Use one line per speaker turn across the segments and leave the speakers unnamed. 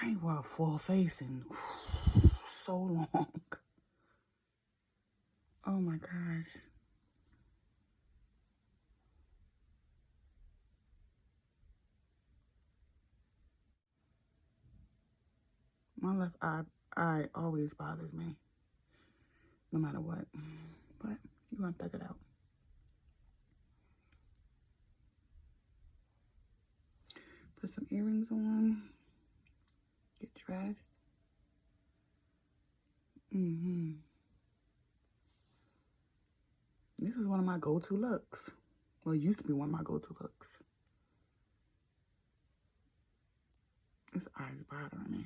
I ain't wore a full face in so long. Oh my gosh. My left eye always bothers me, no matter what. But you're gonna figure it out. Put some earrings on. Get dressed. This is one of my go-to looks. Well, it used to be one of my go-to looks. This eye's bothering me.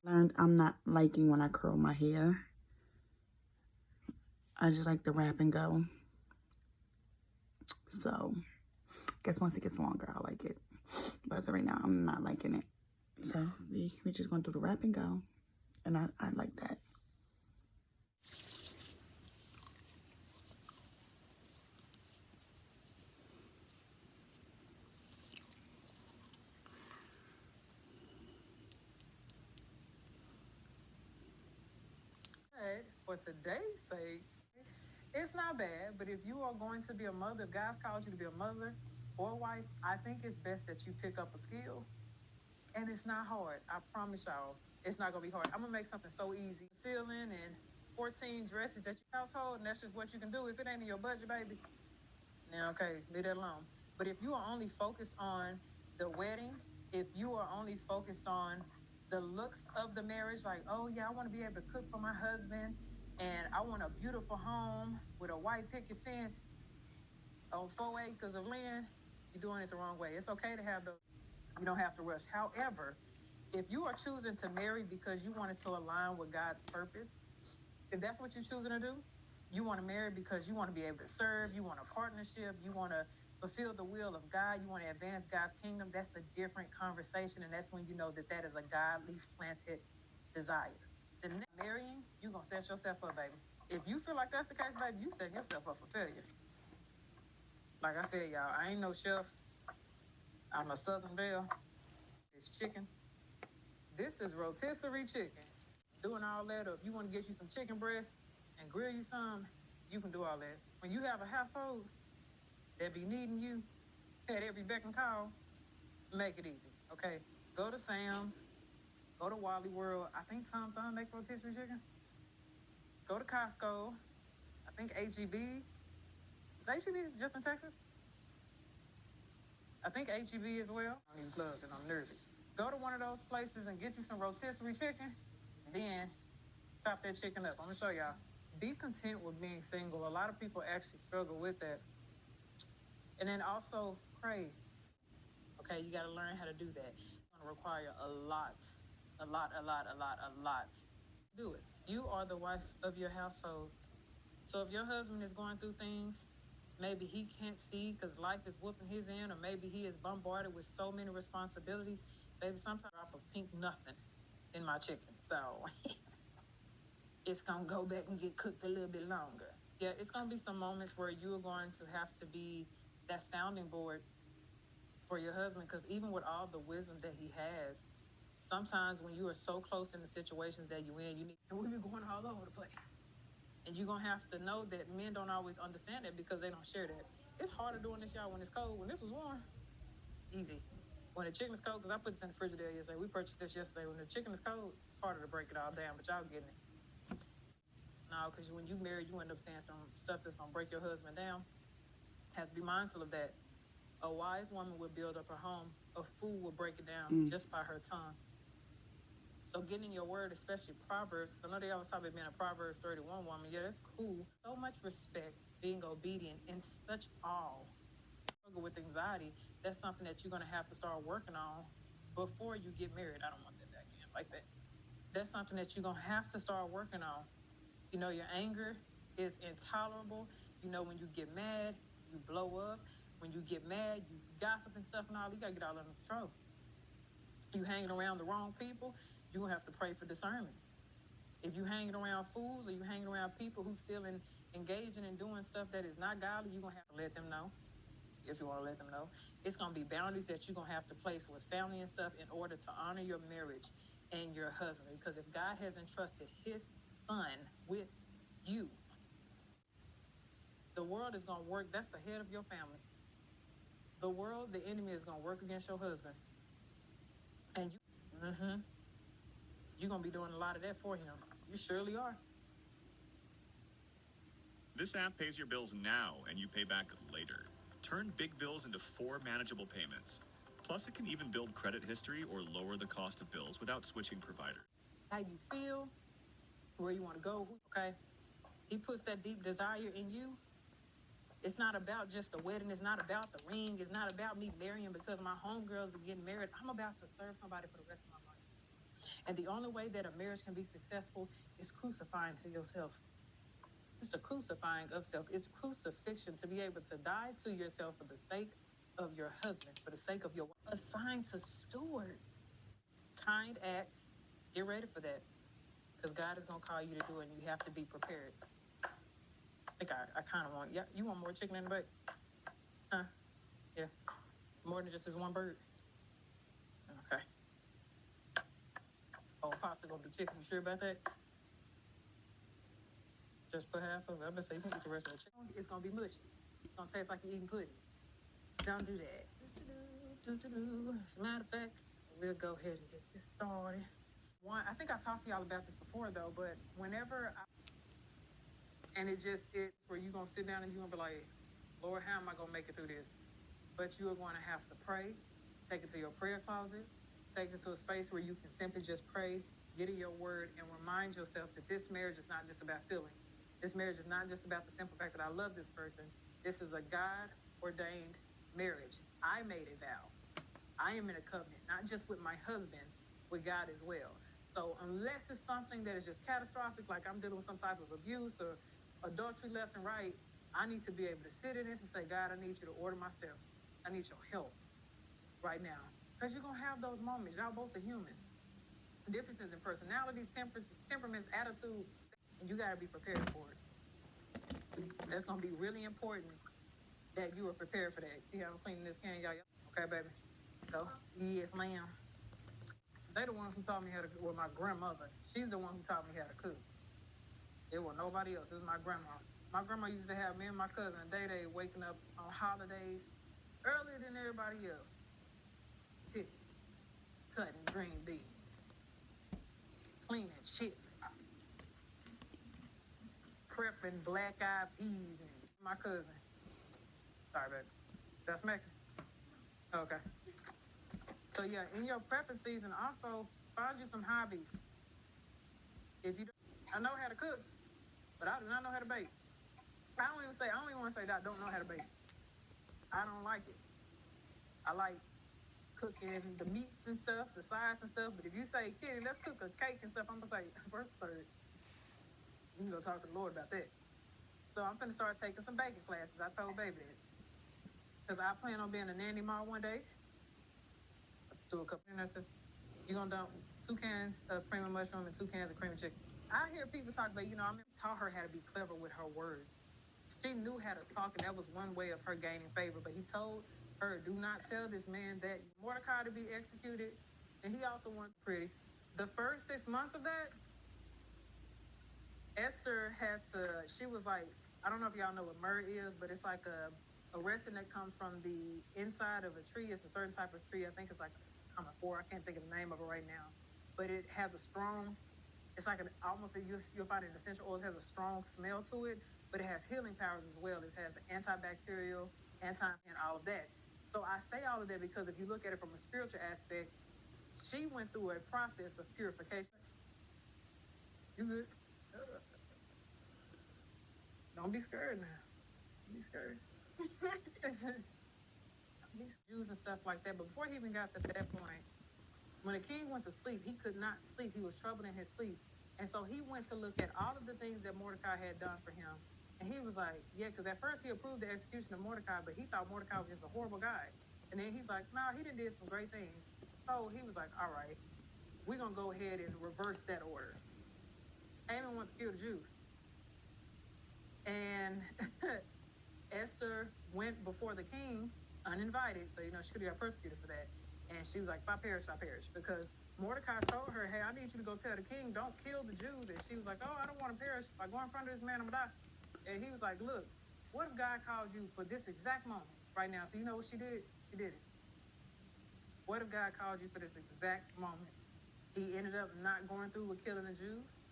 Learned I'm not liking when I curl my hair. I just like the wrap and go. So, I guess once it gets longer, I'll like it. But as of right now, I'm not liking it. So, we're just going to do the wrap and go. And I like that.
For today's sake, it's not bad, but if you are going to be a mother, if God's called you to be a mother or a wife, I think it's best that you pick up a skill. And it's not hard. I promise y'all, it's not going to be hard. I'm going to make something so easy. Ceiling and 14 dresses at your household, and that's just what you can do. If it ain't in your budget, baby, now, okay, leave that alone. But if you are only focused on the wedding, if you are only focused on the looks of the marriage, like, oh yeah, I want to be able to cook for my husband, and I want a beautiful home with a white picket fence on 4 acres of land, you're doing it the wrong way. It's okay to have those. You don't have to rush. However, if you are choosing to marry because you want it to align with God's purpose, if that's what you're choosing to do, you want to marry because you want to be able to serve, you want a partnership, you want to fulfill the will of God, you want to advance God's kingdom, that's a different conversation, and that's when you know that that is a godly planted desire. The next marrying, you're going to set yourself up, baby. If you feel like that's the case, baby, you set yourself up for failure. Like I said, y'all, I ain't no chef. I'm a Southern Belle. It's chicken. This is rotisserie chicken. Doing all that, or if you want to get you some chicken breast and grill you some, you can do all that. When you have a household that be needing you at every beck and call, make it easy, okay? Go to Sam's, go to Wally World. I think Tom Thumb make rotisserie chicken. Go to Costco. I think HEB. Is HEB just in Texas? I think HEB as well. I don't need gloves and I'm nervous. Go to one of those places and get you some rotisserie chicken. Then chop that chicken up. I'm gonna show y'all. Be content with being single. A lot of people actually struggle with that. And then also pray. Okay, you gotta learn how to do that. It's gonna require a lot. Do it. You are the wife of your household. So if your husband is going through things, maybe he can't see because life is whooping his end, or maybe he is bombarded with so many responsibilities. Baby, sometimes I drop a pink nothing in my chicken. So it's going to go back and get cooked a little bit longer. Yeah, it's going to be some moments where you're going to have to be that sounding board for your husband, because even with all the wisdom that he has, sometimes when you are so close in the situations that you're in, and we be going all over the place. And you're going to have to know that men don't always understand that because they don't share that. It's harder doing this, y'all, when it's cold. When this was warm, easy. When the chicken is cold, because I put this in the frigidaire yesterday. We purchased this yesterday. When the chicken is cold, it's harder to break it all down, but y'all getting it. No, because when you marry, you end up saying some stuff that's going to break your husband down. Have to be mindful of that. A wise woman would build up her home. A fool will break it down just by her tongue. So getting in your word, especially Proverbs, I know they always talk about being a Proverbs 31 woman. Yeah, that's cool. So much respect, being obedient, and such awe. Struggle with anxiety, that's something that you're going to have to start working on before you get married. I don't want that back in like that. That's something that you're going to have to start working on. You know, your anger is intolerable. You know, when you get mad, you blow up. When you get mad, you gossip and stuff and all. You got to get all under control. You hanging around the wrong people, you have to pray for discernment. If you hanging around fools, or you hanging around people who still engaging and doing stuff that is not godly, you're going to have to let them know. if you want to let them know. It's going to be boundaries that you're going to have to place with family and stuff in order to honor your marriage and your husband. Because if God has entrusted his son with you, the world is going to work. That's the head of your family. The world, the enemy, is going to work against your husband. And you're going to be doing a lot of that for him. You surely are.
This app pays your bills now and you pay back later. Turn big bills into 4 manageable payments. Plus, it can even build credit history or lower the cost of bills without switching provider.
How you feel, where you want to go, okay? He puts that deep desire in you. It's not about just the wedding. It's not about the ring. It's not about me marrying because my homegirls are getting married. I'm about to serve somebody for the rest of my life. And the only way that a marriage can be successful is crucifying to yourself. It's the crucifying of self. It's crucifixion, to be able to die to yourself for the sake of your husband, for the sake of your wife. Assigned to steward. Kind acts. Get ready for that. Because God is going to call you to do it, and you have to be prepared. I think I kind of want, yeah, you want more chicken in the bake? Huh? Yeah. More than just this one bird? Okay. Oh, pasta going to be chicken. You sure about that? Just put half of it. I'm going to say you can eat the rest of the chicken. It's going to be mushy. It's going to taste like you're eating pudding. Don't do that. As a matter of fact, we'll go ahead and get this started. I think I talked to y'all about this before, though, but whenever it's where you're going to sit down and you're going to be like, Lord, how am I going to make it through this? But you are going to have to pray, take it to your prayer closet, take it to a space where you can simply just pray, get in your word, and remind yourself that this marriage is not just about feelings. This marriage is not just about the simple fact that I love this person. This is a God-ordained marriage. I made a vow. I am in a covenant, not just with my husband, with God as well. So unless it's something that is just catastrophic, like I'm dealing with some type of abuse or adultery left and right, I need to be able to sit in this and say, God, I need you to order my steps. I need your help right now. Because you're going to have those moments. Y'all both are human. Differences in personalities, temperaments, attitude, and you got to be prepared for it. That's going to be really important that you are prepared for that. See how I'm cleaning this can, y'all? Okay, baby. Go. Yes, ma'am. They the ones who taught me how to cook. Well, my grandmother. She's the one who taught me how to cook. It was nobody else. It was my grandma. My grandma used to have me and my cousin Day waking up on holidays earlier than everybody else. Picking, cutting green beans, cleaning chicken, prepping black-eyed peas, and my cousin. Sorry, baby. Did I smack you? Okay. So yeah, in your prepping season, also find you some hobbies. If you don't, I know how to cook, but I do not know how to bake. I don't even want to say that I don't know how to bake. I don't like it. I like cooking the meats and stuff, the sides and stuff. But if you say, Kitty, let's cook a cake and stuff, I'm gonna say, first, third. You can go talk to the Lord about that. So I'm gonna start taking some baking classes. I told baby that. Because I plan on being a nanny mom one day. Do a couple of too. You're gonna dump 2 cans of cream of mushroom and 2 cans of cream of chicken. I hear people talk about, I taught her how to be clever with her words. She knew how to talk, and that was one way of her gaining favor. But he told her, do not tell this man that Mordecai to be executed, and he also wanted pretty. The first 6 months of that, Esther she was like, I don't know if y'all know what myrrh is, but it's like a resin that comes from the inside of a tree. It's a certain type of tree. I think it's like Tamaqua. I can't think of the name of it right now. But it has a strong, it's like you'll find it in essential oils, has a strong smell to it, but it has healing powers as well. It has antibacterial, and all of that. So I say all of that because if you look at it from a spiritual aspect, she went through a process of purification. You good? Don't be scared now. Don't be scared. These Jews and stuff like that. But before he even got to that point, when the king went to sleep, he could not sleep. He was troubled in his sleep. And so he went to look at all of the things that Mordecai had done for him. And he was like, yeah, because at first he approved the execution of Mordecai, but he thought Mordecai was just a horrible guy. And then he's like, no, he did some great things. So he was like, all right, we're going to go ahead and reverse that order. Haman wants to kill the Jews. And Esther went before the king uninvited, so you know she could have got persecuted for that. And she was like, if I perish, I perish. Because Mordecai told her, hey, I need you to go tell the king, don't kill the Jews. And she was like, oh, I don't want to perish. If I go in front of this man, I'm going to die. And he was like, look, what if God called you for this exact moment right now? So you know what she did? She did it. What if God called you for this exact moment? He ended up not going through with killing the Jews.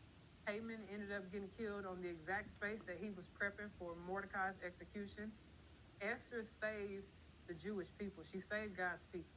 Haman ended up getting killed on the exact space that he was prepping for Mordecai's execution. Esther saved the Jewish people. She saved God's people.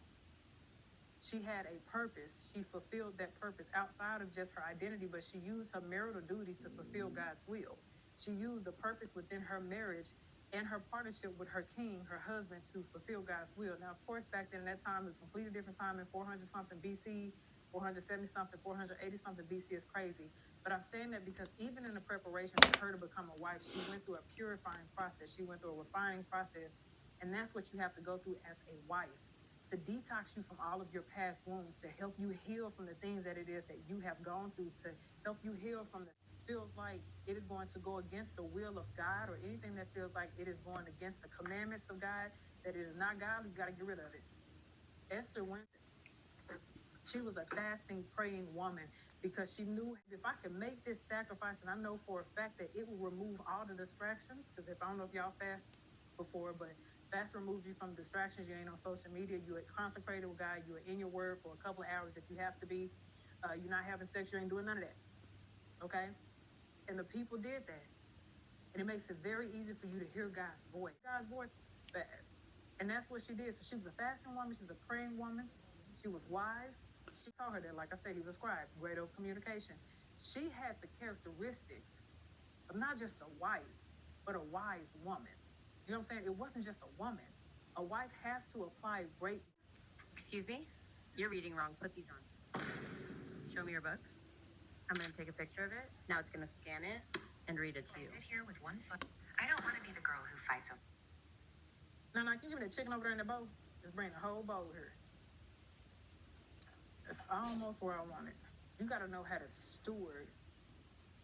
She had a purpose. She fulfilled that purpose outside of just her identity, but she used her marital duty to fulfill God's will. She used the purpose within her marriage and her partnership with her king, her husband, to fulfill God's will. Now, of course, back then, that time was a completely different time in 400-something BC, 470-something, 480-something BC is crazy. But I'm saying that because even in the preparation for her to become a wife, she went through a purifying process. She went through a refining process, and that's what you have to go through as a wife, to detox you from all of your past wounds, to help you heal from the things that it is that you have gone through, to help you heal from the feels like it is going to go against the will of God, or anything that feels like it is going against the commandments of God, that it is not God, you got to get rid of it. Esther went, she was a fasting, praying woman, because she knew if I can make this sacrifice, and I know for a fact that it will remove all the distractions, because if I don't know if y'all fast before, but fast removes you from distractions. You ain't on social media. You are consecrated with God. You are in your word for a couple of hours if you have to be. You're not having sex. You ain't doing none of that. Okay? And the people did that. And it makes it very easy for you to hear God's voice. God's voice fast. And that's what she did. So she was a fasting woman. She was a praying woman. She was wise. She taught her that, like I said, he was a scribe, great over communication. She had the characteristics of not just a wife, but a wise woman. You know what I'm saying? It wasn't just a woman. A wife has to apply great.
Excuse me? You're reading wrong. Put these on. Show me your book. I'm going to take a picture of it. Now it's going to scan it and read it to you.
I sit here with one foot. I don't want to be the girl who fights over.
No, can you give me that chicken over there in the bowl? Just bring the whole bowl here. That's almost where I want it. You got to know how to steward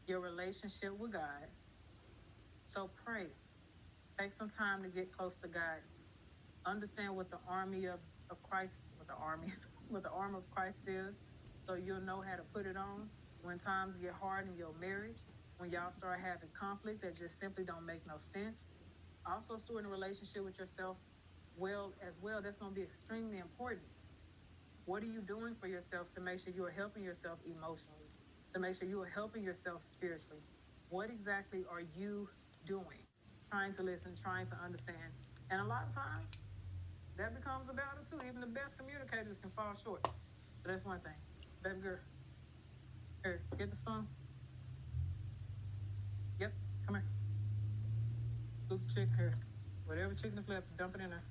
your relationship with God. So pray. Take some time to get close to God. Understand what the army of Christ, what the armor of Christ is, so you'll know how to put it on when times get hard in your marriage, when y'all start having conflict that just simply don't make no sense. Also, stewarding a relationship with yourself as well. That's going to be extremely important. What are you doing for yourself to make sure you are helping yourself emotionally, to make sure you are helping yourself spiritually? What exactly are you doing? Trying to listen, trying to understand. And a lot of times, that becomes a battle too. Even the best communicators can fall short. So that's one thing. Baby girl, here, get the spoon. Yep, come here. Scoop the chicken here. Whatever chicken is left, dump it in there.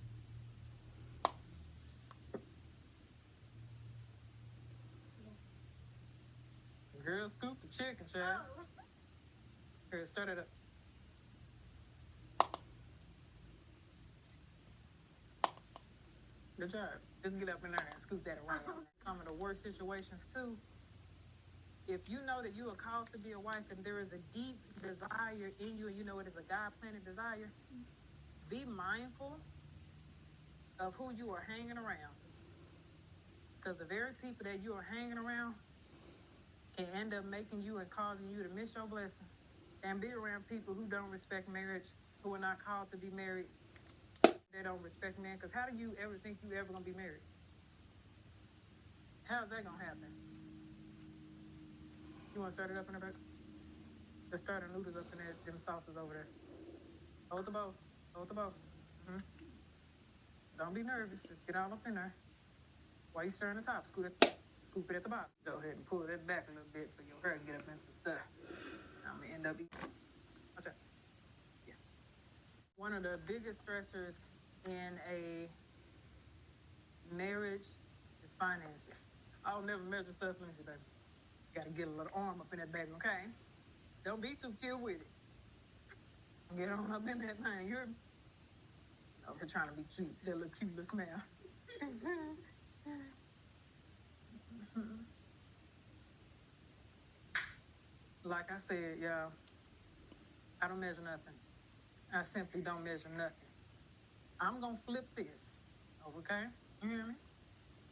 Girl, scoop the chicken, child. Here, start it up. Good job. Just get up in there and scoop that around. Some of the worst situations too. If you know that you are called to be a wife and there is a deep desire in you, and you know it is a God-planted desire, be mindful of who you are hanging around. Because the very people that you are hanging around can end up making you and causing you to miss your blessing. And be around people who don't respect marriage, who are not called to be married. They don't respect men. Because how do you ever think you ever going to be married? How's that going to happen? You want to start it up in the back? Let's start the noodles up in there, them sauces over there. Hold the bowl. Hold the bowl. Mm-hmm. Don't be nervous. Just get all up in there. While you stirring the top, scoop it at the bottom. Go ahead and pull that back a little bit so your hair can get up into stuff. I'm going to end up eating. Watch out. Yeah. One of the biggest stressors in a marriage is finances. I'll never measure stuff. Let me see, baby. Got to get a little arm up in that baby, okay? Don't be too cute with it. Get on up in that thing. You're trying to be cute. That little cute little smile. Like I said, y'all, I don't measure nothing. I simply don't measure nothing. I'm going to flip this, okay? You hear me?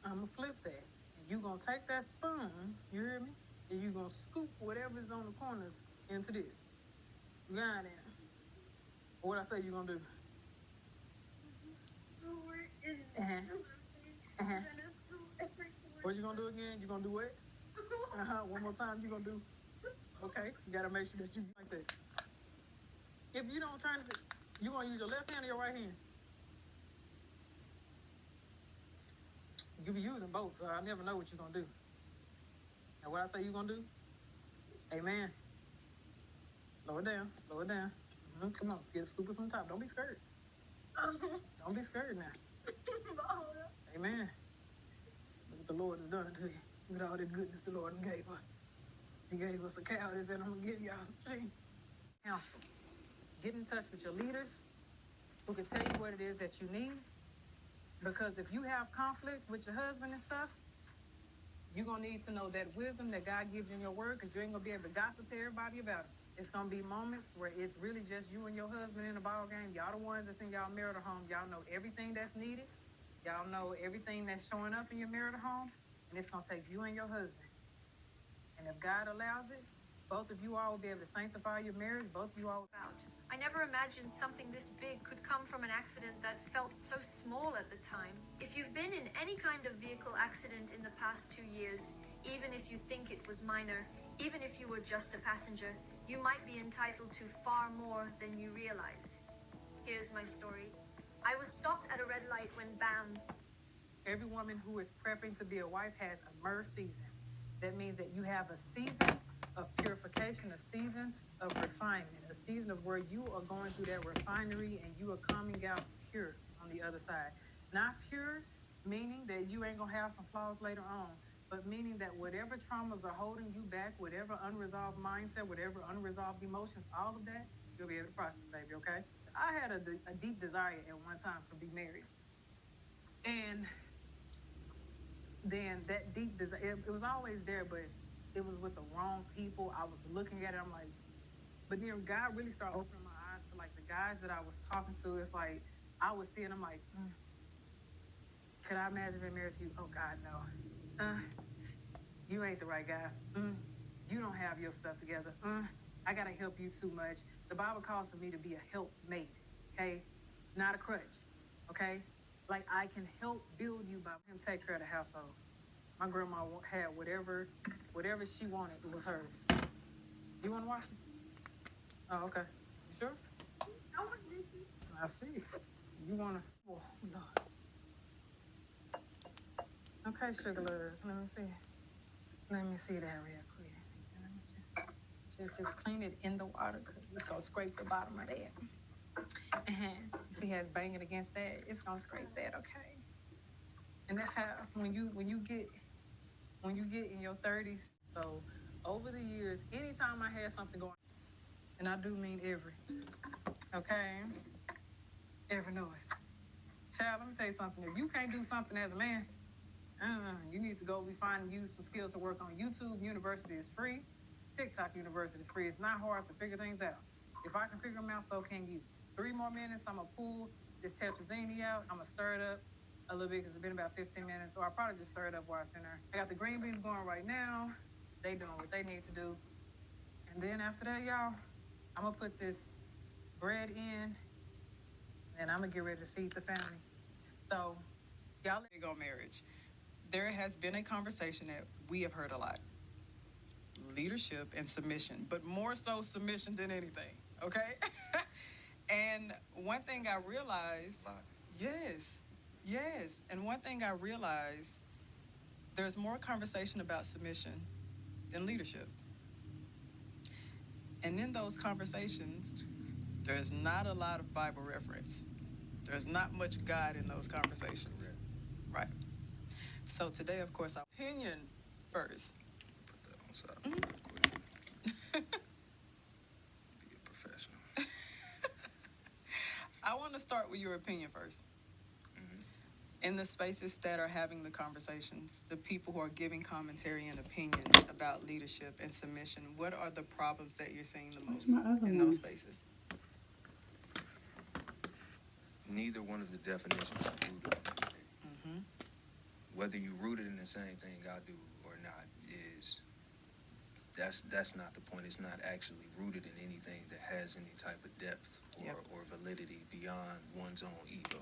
I'm going to flip that. And you going to take that spoon, you hear me? And you going to scoop whatever's on the corners into this. You got it. What I say you going to do? What you going to do again? You going to do what? One more time, you going to do? Okay, you got to make sure that you like that. If you don't turn it, you going to use your left hand or your right hand? You be using both, so I never know what you're going to do. And what I say you're going to do? Amen. Slow it down. Slow it down. Come on, get a scoop from the top. Don't be scared. Don't be scared now. Amen. Look what the Lord has done to you. Look at all the goodness the Lord gave us. He gave us a cow that said, I'm going to give y'all some sheep. Counsel. Get in touch with your leaders who can tell you what it is that you need. Because if you have conflict with your husband and stuff, you're going to need to know that wisdom that God gives you in your word, because you ain't going to be able to gossip to everybody about it. It's going to be moments where it's really just you and your husband in a ball game. Y'all the ones that's in y'all marital home. Y'all know everything that's needed. Y'all know everything that's showing up in your marital home. And it's going to take you and your husband. And if God allows it, both of you all will be able to sanctify your marriage. Both of you all.
I never imagined something this big could come from an accident that felt so small at the time. If you've been in any kind of vehicle accident in the past 2 years, even if you think it was minor, even if you were just a passenger, you might be entitled to far more than you realize. Here's my story. I was stopped at a red light when bam.
Every woman who is prepping to be a wife has a myrrh season. That means that you have a season of purification, a season of refinement, a season of where you are going through that refinery and you are coming out pure on the other side. Not pure, meaning that you ain't going to have some flaws later on, but meaning that whatever traumas are holding you back, whatever unresolved mindset, whatever unresolved emotions, all of that, you'll be able to process, baby, okay? I had a deep desire at one time to be married. And then that deep desire, it was always there, but it was with the wrong people. I was looking at it, I'm like, but then God really started opening my eyes to like the guys that I was talking to. It's like, I was seeing them like, could I imagine being married to you? Oh God, no. You ain't the right guy. You don't have your stuff together. I gotta help you too much. The Bible calls for me to be a helpmate, okay? Not a crutch, okay? Like I can help build you by him take care of the household. My grandma had whatever she wanted, it was hers. You want to watch it? Oh, okay. You sure? I see. You want to? Oh, Lord. Okay, sugar love. Let me see. Let me see that real quick. Let me just clean it in the water because it's going to scrape the bottom of that. See how it's banging against that? It's going to scrape that, okay? And that's how, when you get in your 30s, so over the years, anytime I had something going, and I do mean every, okay? Every noise. Child, let me tell you something. If you can't do something as a man, you need to go find use some skills to work on. YouTube University is free. TikTok University is free. It's not hard to figure things out. If I can figure them out, so can you. 3 more minutes, I'm going to pull this tetrazzini out. I'm going to stir it up a little bit because it's been about 15 minutes. Or I probably just stir it up while it's in there. I got the green beans going right now. They doing what they need to do. And then after that, y'all, I'm going to put this bread in. And I'm going to get ready to feed the family. So, y'all, big on marriage. There has been a conversation that we have heard a lot. Leadership and submission, but more so submission than anything, okay? And one thing I realized, yes. And one thing I realized, there's more conversation about submission than leadership. And in those conversations, there's not a lot of Bible reference. There's not much God in those conversations, right? So today, of course, our opinion first.
Put that on side real quick. Be a professional.
I want to start with your opinion first. In the spaces that are having the conversations, the people who are giving commentary and opinion about leadership and submission, what are the problems that you're seeing the most in those spaces?
neither one of the definitions are rooted in anything. Whether you rooted in the same thing I do or not is that's not the point. It's not actually rooted in anything that has any type of depth or validity beyond one's own ego.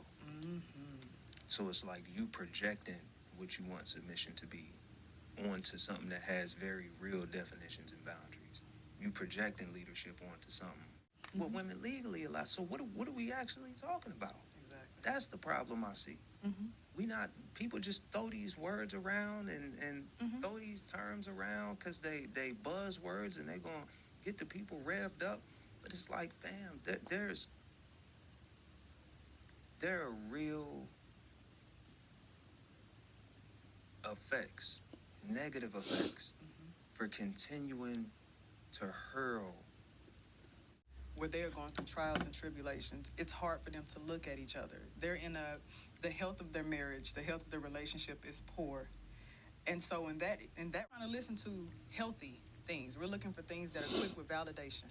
So it's like you projecting what you want submission to be onto something that has very real definitions and boundaries. You projecting leadership onto something. Well, women legally allow. So what are we actually talking about?
Exactly.
That's the problem I see. People just throw these words around and throw these terms around because they buzzwords and they're going to get the people revved up. But it's like, fam, there are real effects, negative effects for continuing to hurl.
Where they are going through trials and tribulations, it's hard for them to look at each other. They're in the health of their marriage, the health of their relationship is poor. And so in that trying to listen to healthy things. We're looking for things that are quick with validation.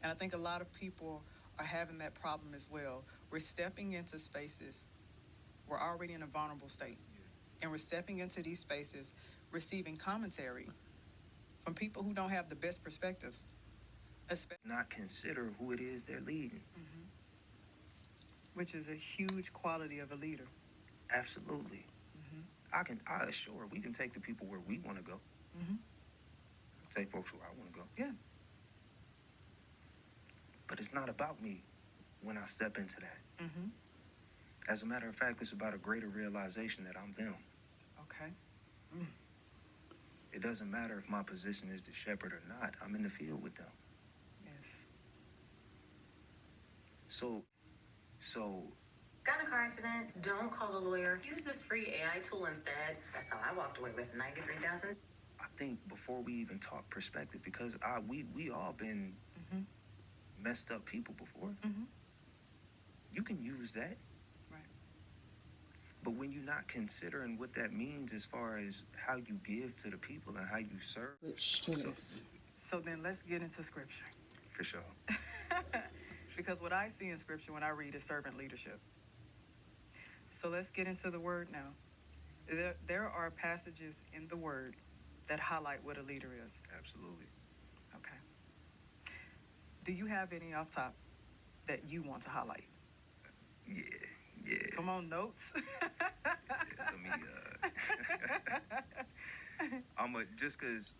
And I think a lot of people are having that problem as well. We're stepping into spaces, we're already in a vulnerable state. And we're stepping into these spaces, receiving commentary from people who don't have the best perspectives.
Not consider who it is they're leading.
Which is a huge quality of a leader.
Absolutely. I assure we can take the people where we want to go. Take folks where I want to go.
Yeah.
But it's not about me when I step into that. As a matter of fact, it's about a greater realization that I'm them.
Okay.
It doesn't matter if my position is the shepherd or not. I'm in the field with them.
Yes.
So
Got in a car accident? Don't call a lawyer. Use this free AI tool instead. That's how I walked away with $93,000.
I think before we even talk perspective, because we all been messed up people before. You can use that.
Right.
But when you're not considering what that means as far as how you give to the people and how you serve.
So then let's get into scripture.
For sure.
Because what I see in scripture when I read is servant leadership. So let's get into the word now. There are passages in the word that highlight what a leader is.
Absolutely.
Okay. Do you have any off top that you want to highlight?
Yeah.
Come on, notes.
Let me, just because,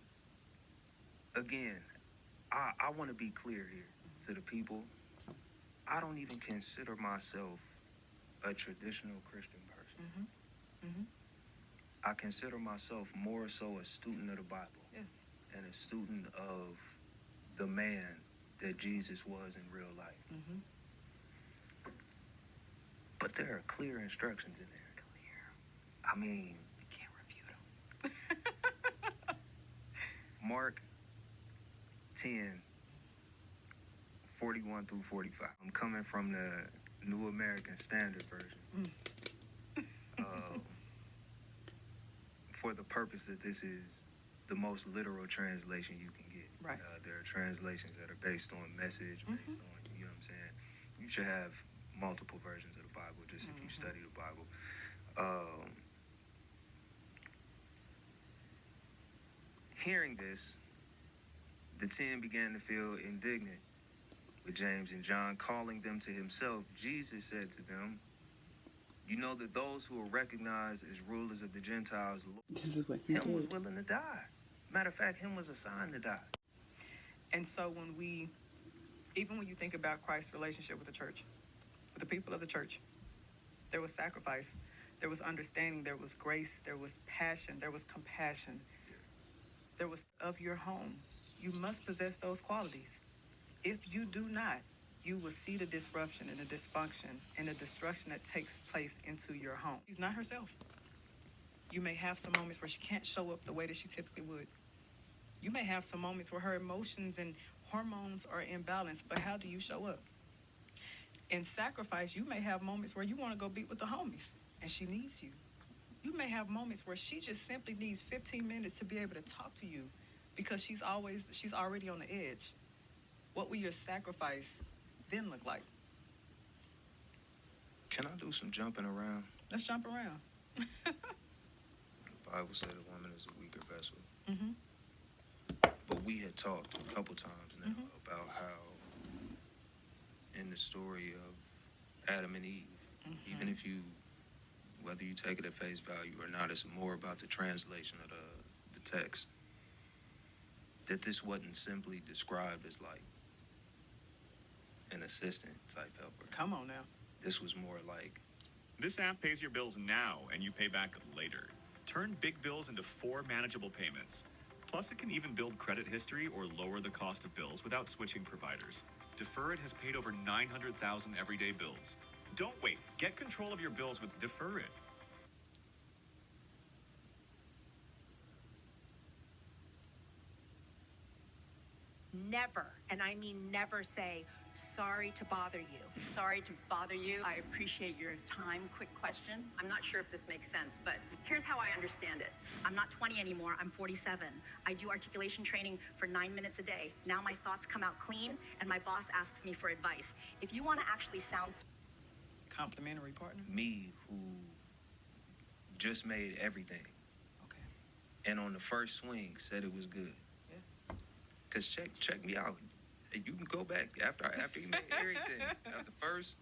again, I want to be clear here to the people. I don't even consider myself a traditional Christian person. I consider myself more so a student of the Bible.
Yes.
And a student of the man that Jesus was in real life. But there are clear instructions in there. I mean,
We can't refute them.
Mark 10, 41 through 45. I'm coming from the New American Standard Version. For the purpose that this is the most literal translation you can get.
Right.
There are translations that are based on message, based on, you know what I'm saying? You should have multiple versions of the Bible just if you study the Bible. Hearing this, the 10 began to feel indignant with James and John, calling them to himself. Jesus said to them, you know that those who are recognized as rulers of the Gentiles,
This is what he
him was
did.
willing to die. Matter of fact, him was assigned to die.
And so even when you think about Christ's relationship with the church, with the people of the church, there was sacrifice, there was understanding, there was grace, there was passion, there was compassion, there was of your home. You must possess those qualities. If you do not, you will see the disruption and the dysfunction and the destruction that takes place into your home. She's not herself. You may have some moments where she can't show up the way that she typically would. You may have some moments where her emotions and hormones are imbalanced, but how do you show up? In sacrifice, you may have moments where you want to go beat with the homies and she needs you. You may have moments where she just simply needs 15 minutes to be able to talk to you because she's already on the edge. What will your sacrifice then look like?
Can I do some jumping around?
Let's jump around.
The Bible said a woman is a weaker vessel.
Mm-hmm.
But we had talked a couple times now about how in the story of Adam and Eve, even if you, whether you take it at face value or not, it's more about the translation of the text. That this wasn't simply described as like an assistant type helper.
Come on now.
This was more like,
This app pays your bills now and you pay back later. Turn big bills into 4 manageable payments. Plus, it can even build credit history or lower the cost of bills without switching providers. Defer It has paid over 900,000 everyday bills. Don't wait. Get control of your bills with Defer It.
Never, and I mean never, say, sorry to bother you.
Sorry to bother you. I appreciate your time. Quick question. I'm not sure if this makes sense, but here's how I understand it. I'm not 20 anymore. I'm 47. I do articulation training for 9 minutes a day. Now my thoughts come out clean, and my boss asks me for advice. If you want to actually sound...
Complimentary partner?
me who just made everything.
Okay.
And on the first swing said it was good.
Yeah.
Cause check me out. You can go back after you made everything. After first,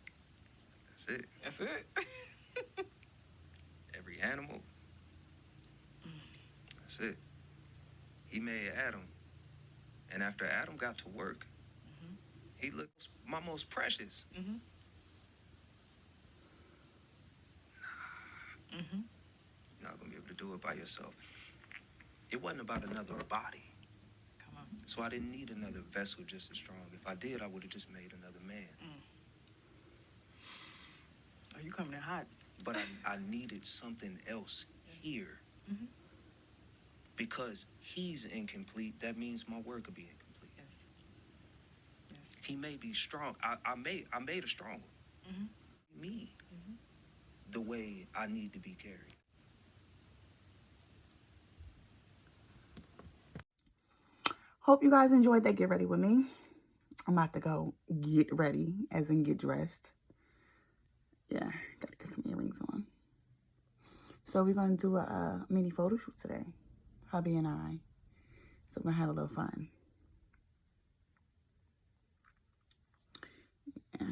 that's it.
That's it.
Every animal. That's it. He made Adam. And after Adam got to work, he looked my most precious.
Mm-hmm. Mm-hmm.
You're not gonna be able to do it by yourself. It wasn't about another body.
Come on.
So I didn't need another vessel just as strong. If I did, I would have just made another man.
Oh, you coming in hot.
But I needed something else here.
Mm-hmm.
Because he's incomplete, that means my work could be incomplete.
Yes. Yes.
He may be strong. I made a strong one.
Mm-hmm.
Me. The way I need to be carried.
Hope you guys enjoyed that Get Ready With Me. I'm about to go get ready, as in get dressed. Yeah, gotta get some earrings on. So we're gonna do a mini photo shoot today, hubby and I. So we're gonna have a little fun. Yeah.